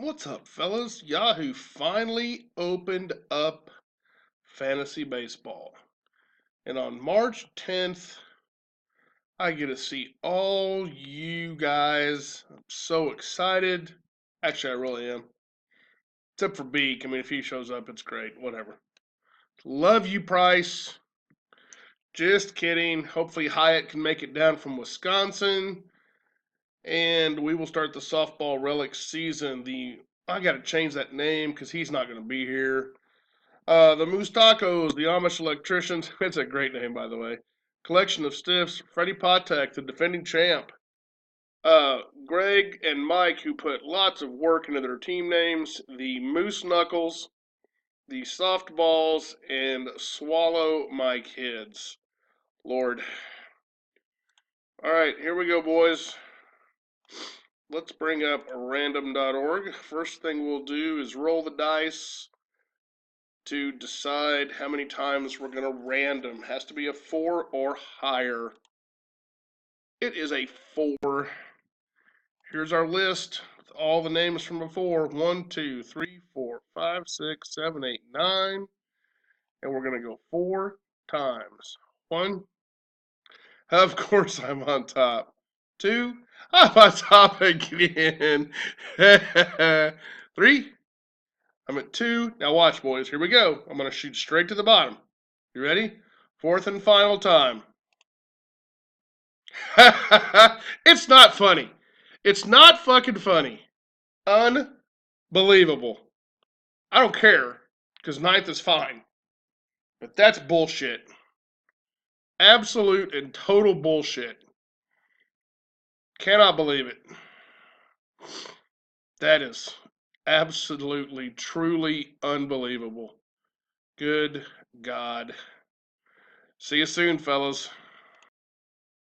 What's up, fellas? Yahoo finally opened up fantasy baseball. And on March 10th, I get to see all you guys. I'm so excited. Actually, I really am. Except for Beak. I mean, if he shows up, it's great. Whatever. Love you, Price. Just kidding. Hopefully, Hyatt can make it down from Wisconsin. And we will start the softball relics season. I got to change that name because he's not going to be here. The Moose Tacos, the Amish Electricians. It's a great name, by the way. Collection of Stiffs. Freddie Patek, the defending champ. Greg and Mike, who put lots of work into their team names. The Moose Knuckles, the Softballs, and Swallow My Kids. Lord. All right, here we go, boys. Let's bring up random.org. First thing we'll do is roll the dice to decide how many times we're going to random. Has to be a 4 or higher. It is a 4. Here's our list with all the names from before. 1, 2, 3, 4, 5, 6, 7, 8, 9. And we're going to go 4 times. 1. Of course I'm on top. 2. I'm on top again. 3. I'm at 2. Now watch, boys. Here we go. I'm going to shoot straight to the bottom. You ready? Fourth and final time. It's not funny. It's not fucking funny. Unbelievable. I don't care, because ninth is fine. But that's bullshit. Absolute and total bullshit. Cannot believe it. That is absolutely, truly unbelievable. Good God. See you soon, fellas.